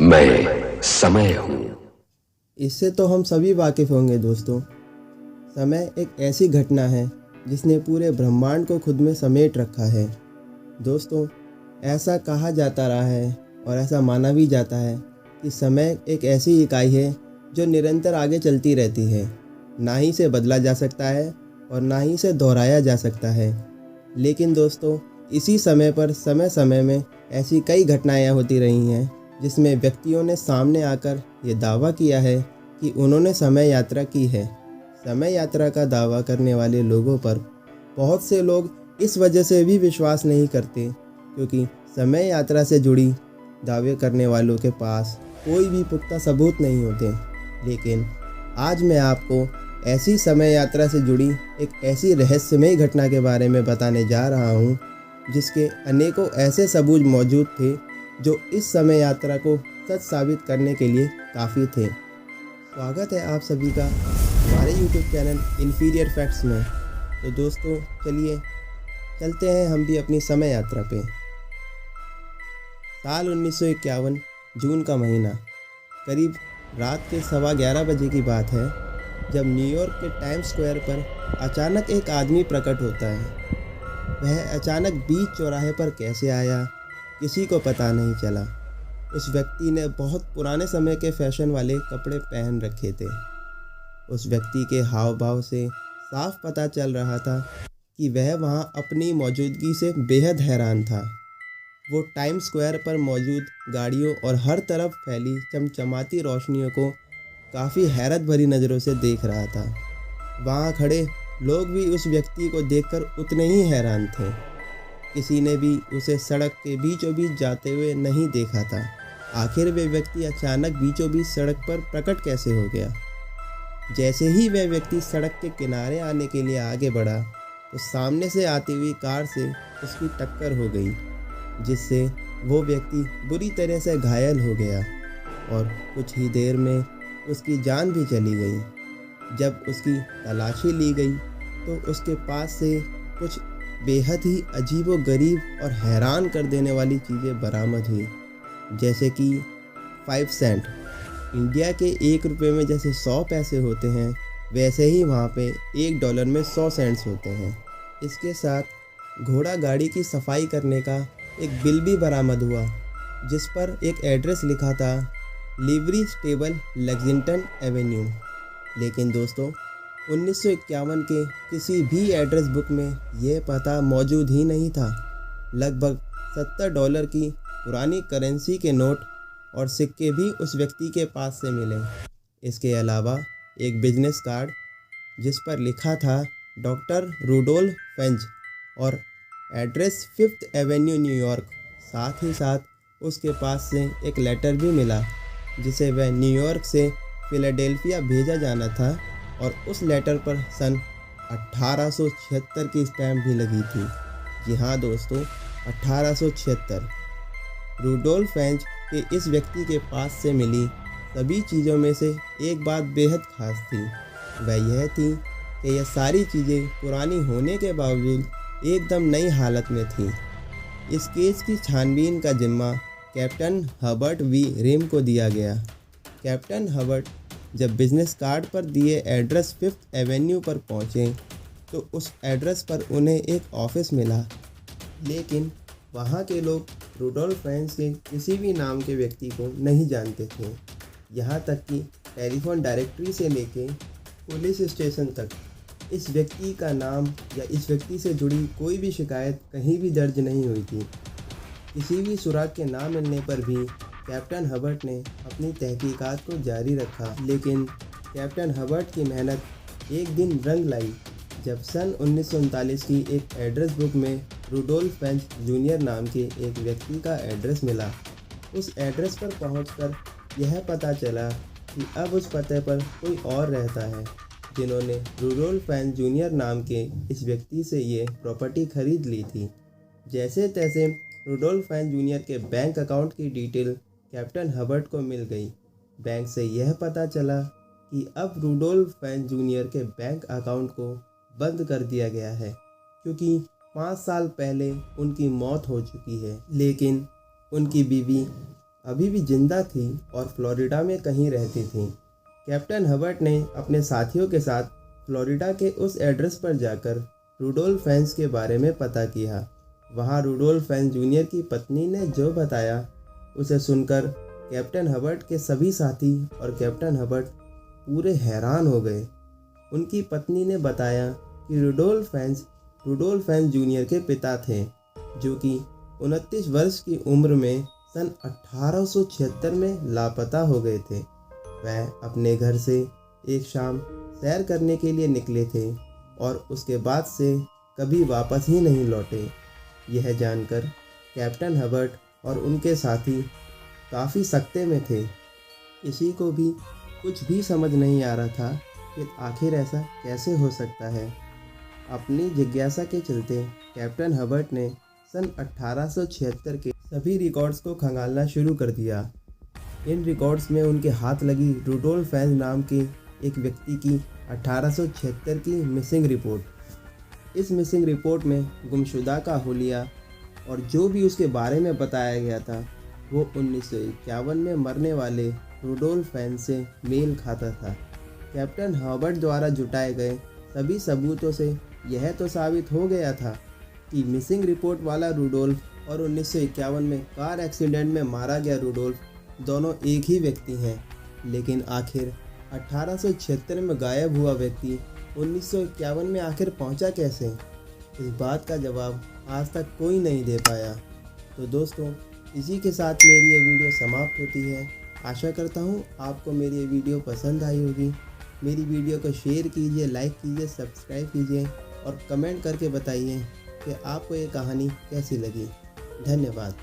मैं समय हूँ। इससे तो हम सभी वाकिफ़ होंगे दोस्तों। समय एक ऐसी घटना है जिसने पूरे ब्रह्मांड को खुद में समेट रखा है। दोस्तों, ऐसा कहा जाता रहा है और ऐसा माना भी जाता है कि समय एक ऐसी इकाई है जो निरंतर आगे चलती रहती है। ना ही इसे बदला जा सकता है और ना ही इसे दोहराया जा सकता है। लेकिन दोस्तों, इसी समय पर समय समय में ऐसी कई घटनाएं होती रही हैं जिसमें व्यक्तियों ने सामने आकर ये दावा किया है कि उन्होंने समय यात्रा की है। समय यात्रा का दावा करने वाले लोगों पर बहुत से लोग इस वजह से भी विश्वास नहीं करते क्योंकि समय यात्रा से जुड़ी दावे करने वालों के पास कोई भी पुख्ता सबूत नहीं होते। लेकिन आज मैं आपको ऐसी समय यात्रा से जुड़ी एक ऐसी रहस्यमयी घटना के बारे में बताने जा रहा हूँ जिसके अनेकों ऐसे सबूत मौजूद थे जो इस समय यात्रा को सच साबित करने के लिए काफ़ी थे। स्वागत है आप सभी का हमारे YouTube चैनल इन्फीरियर फैक्ट्स में। तो दोस्तों, चलिए चलते हैं हम भी अपनी समय यात्रा पे। साल 1951 जून का महीना, करीब रात के 11:15 बजे की बात है जब न्यूयॉर्क के टाइम्स स्क्वायर पर अचानक एक आदमी प्रकट होता है। वह अचानक बीच चौराहे पर कैसे आया, किसी को पता नहीं चला। उस व्यक्ति ने बहुत पुराने समय के फैशन वाले कपड़े पहन रखे थे। उस व्यक्ति के हाव भाव से साफ पता चल रहा था कि वह वहां अपनी मौजूदगी से बेहद हैरान था। वो टाइम्स स्क्वायर पर मौजूद गाड़ियों और हर तरफ फैली चमचमाती रोशनियों को काफ़ी हैरत भरी नज़रों से देख रहा था। वहाँ खड़े लोग भी उस व्यक्ति को देखकर उतने ही हैरान थे। किसी ने भी उसे सड़क के बीचों बीच जाते हुए नहीं देखा था। आखिर वह व्यक्ति अचानक बीचों बीच सड़क पर प्रकट कैसे हो गया? जैसे ही वह व्यक्ति सड़क के किनारे आने के लिए आगे बढ़ा तो सामने से आती हुई कार से उसकी टक्कर हो गई, जिससे वो व्यक्ति बुरी तरह से घायल हो गया और कुछ ही देर में उसकी जान भी चली गई। जब उसकी तलाशी ली गई तो उसके पास से कुछ बेहद ही अजीबोगरीब और हैरान कर देने वाली चीज़ें बरामद हुई, जैसे कि 5 सेंट। इंडिया के 1 रुपये में जैसे 100 पैसे होते हैं, वैसे ही वहाँ पे $1 में 100 सेंट्स होते हैं। इसके साथ घोड़ा गाड़ी की सफाई करने का एक बिल भी बरामद हुआ, जिस पर एक एड्रेस लिखा था, लिवरी स्टेबल, लेक्सिंगटन एवेन्यू। लेकिन दोस्तों, 1951 के किसी भी एड्रेस बुक में यह पता मौजूद ही नहीं था। लगभग $70 की पुरानी करेंसी के नोट और सिक्के भी उस व्यक्ति के पास से मिले। इसके अलावा एक बिजनेस कार्ड जिस पर लिखा था डॉक्टर रूडोल्फ फेंज और एड्रेस 5th एवेन्यू न्यूयॉर्क। साथ ही साथ उसके पास से एक लेटर भी मिला जिसे वह न्यूयॉर्क से फिलाडेल्फिया भेजा जाना था और उस लेटर पर सन 1876 की स्टैम्प भी लगी थी। जी हाँ दोस्तों, 1876। रूडोल्फ फेंज के इस व्यक्ति के पास से मिली सभी चीज़ों में से एक बात बेहद खास थी। वह यह थी कि यह सारी चीज़ें पुरानी होने के बावजूद एकदम नई हालत में थीं। इस केस की छानबीन का जिम्मा कैप्टन हर्बर्ट वी रिम को दिया गया। कैप्टन हर्बर्ट जब बिजनेस कार्ड पर दिए एड्रेस 5th एवेन्यू पर पहुँचे तो उस एड्रेस पर उन्हें एक ऑफिस मिला, लेकिन वहाँ के लोग रूडोल्फ फेंज के किसी भी नाम के व्यक्ति को नहीं जानते थे। यहाँ तक कि टेलीफोन डायरेक्टरी से लेके पुलिस स्टेशन तक इस व्यक्ति का नाम या इस व्यक्ति से जुड़ी कोई भी शिकायत कहीं भी दर्ज नहीं हुई थी। किसी भी सुराग के ना मिलने पर भी कैप्टन हर्बर्ट ने अपनी तहकीकात को जारी रखा। लेकिन कैप्टन हर्बर्ट की मेहनत एक दिन रंग लाई जब सन 1939 की एक एड्रेस बुक में रूडोल्फ फेंज जूनियर नाम के एक व्यक्ति का एड्रेस मिला। उस एड्रेस पर पहुंचकर यह पता चला कि अब उस पते पर कोई और रहता है जिन्होंने रूडोल्फ फेंज जूनियर नाम के इस व्यक्ति से ये प्रॉपर्टी खरीद ली थी। जैसे तैसे रूडोल्फ फेंज जूनियर के बैंक अकाउंट की डिटेल कैप्टन हर्बर्ट को मिल गई। बैंक से यह पता चला कि अब रूडोल्फ फेंज जूनियर के बैंक अकाउंट को बंद कर दिया गया है क्योंकि 5 साल पहले उनकी मौत हो चुकी है। लेकिन उनकी बीवी अभी भी जिंदा थी और फ्लोरिडा में कहीं रहती थी। कैप्टन हबर्ट ने अपने साथियों के साथ फ्लोरिडा के उस एड्रेस पर जाकर रूडोल्फ हेन्स के बारे में पता किया। वहाँ रूडोल्फ हेन्स जूनियर की पत्नी ने जो बताया उसे सुनकर कैप्टन हबर्ट के सभी साथी और कैप्टन हबर्ट पूरे हैरान हो गए। उनकी पत्नी ने बताया कि रूडोल्फ हेन्स जूनियर के पिता थे, जो कि 29 वर्ष की उम्र में सन 1876 में लापता हो गए थे। वह अपने घर से एक शाम सैर करने के लिए निकले थे और उसके बाद से कभी वापस ही नहीं लौटे। यह जानकर कैप्टन हबर्ट और उनके साथी काफ़ी सख्ते में थे। किसी को भी कुछ भी समझ नहीं आ रहा था कि आखिर ऐसा कैसे हो सकता है। अपनी जिज्ञासा के चलते कैप्टन हबर्ट ने सन 1876 के सभी रिकॉर्ड्स को खंगालना शुरू कर दिया। इन रिकॉर्ड्स में उनके हाथ लगी रूडोल्फ हेन्स नाम के एक व्यक्ति की 1876 की मिसिंग रिपोर्ट। इस मिसिंग रिपोर्ट में गुमशुदा का हुलिया और जो भी उसके बारे में बताया गया था वो 1951 में मरने वाले रूडोल्फ हेन्स से मेल खाता था। कैप्टन हबर्ट द्वारा जुटाए गए सभी सबूतों से यह तो साबित हो गया था कि मिसिंग रिपोर्ट वाला रूडोल्फ और 1951 में कार एक्सीडेंट में मारा गया रूडोल्फ दोनों एक ही व्यक्ति हैं। लेकिन आखिर 1876 में गायब हुआ व्यक्ति 1951 में आखिर पहुंचा कैसे? इस बात का जवाब आज तक कोई नहीं दे पाया। तो दोस्तों, इसी के साथ मेरी ये वीडियो समाप्त होती है। आशा करता हूँ आपको मेरी ये वीडियो पसंद आई होगी। मेरी वीडियो को शेयर कीजिए, लाइक कीजिए, सब्सक्राइब कीजिए और कमेंट करके बताइए कि आपको ये कहानी कैसी लगी। धन्यवाद।